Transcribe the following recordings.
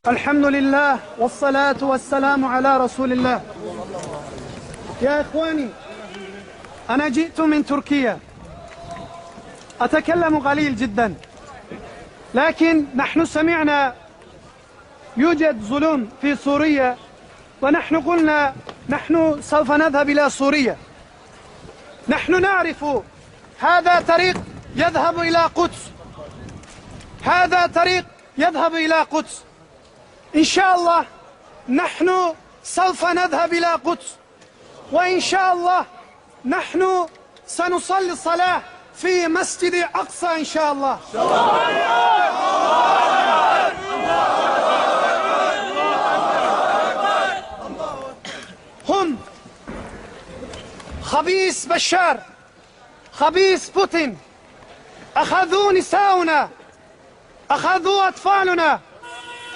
الحمد لله والصلاة والسلام على رسول الله. يا إخواني، أنا جئت من تركيا، أتكلم قليل جدا، لكن نحن سمعنا يوجد ظلم في سوريا، ونحن قلنا نحن سوف نذهب إلى سوريا. نحن نعرف هذا طريق يذهب إلى قدس، هذا طريق يذهب إلى قدس. إن شاء الله نحن سوف نذهب إلى قدس، وإن شاء الله نحن سنصلي الصلاة في مسجد أقصى إن شاء الله. هم خبيث بشار، خبيث بوتين، أخذوا نساؤنا، أخذوا أطفالنا.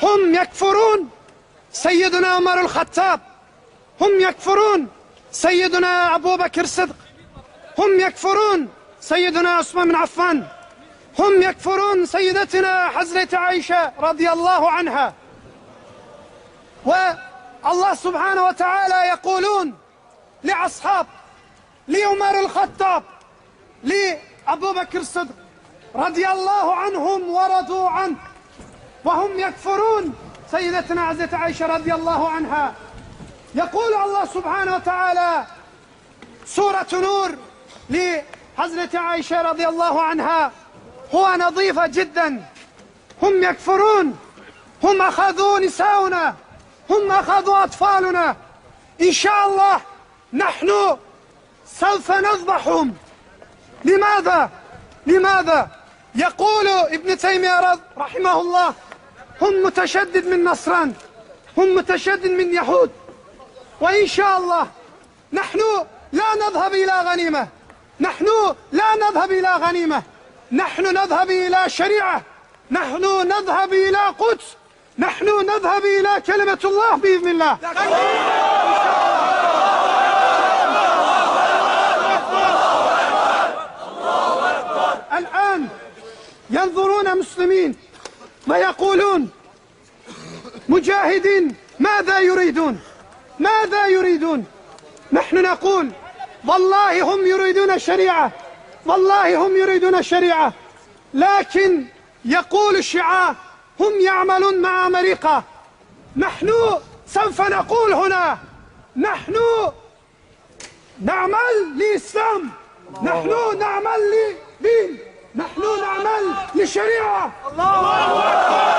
هم يكفرون سيدنا عمر الخطاب، هم يكفرون سيدنا أبو بكر الصديق، هم يكفرون سيدنا عثمان بن عفان، هم يكفرون سيدتنا حضرة عائشة رضي الله عنها. والله سبحانه وتعالى يقولون لأصحاب لعمر الخطاب، لأبو بكر الصديق رضي الله عنهم ورضوا عنه، وهم يكفرون سيدتنا حضرة عائشة رضي الله عنها. يقول الله سبحانه وتعالى سورة نور لحضرة عائشة رضي الله عنها: هو نظيفة جدا. هم يكفرون، هم أخذوا نساؤنا، هم أخذوا أطفالنا. إن شاء الله نحن سوف نذبحهم. لماذا؟ لماذا؟ يقول ابن تيمية رحمه الله: هم متشدد من نصران، هم متشدد من يهود. وإن شاء الله نحن لا نذهب إلى غنيمة، نحن لا نذهب إلى غنيمة، نحن نذهب إلى شريعة، نحن نذهب إلى قدس، نحن نذهب إلى كلمة الله بإذن الله. الآن ينظرون مسلمين ويقولون مجاهدين ماذا يريدون؟ ماذا يريدون؟ نحن نقول والله هم يريدون الشريعة، والله هم يريدون الشريعة، لكن يقول الشيعة هم يعملون مع أمريكا. نحن سوف نقول هنا نحن نعمل لإسلام، نحن نعمل لدين، نحن نعمل لشريعة. الله أكبر،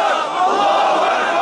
الله أكبر.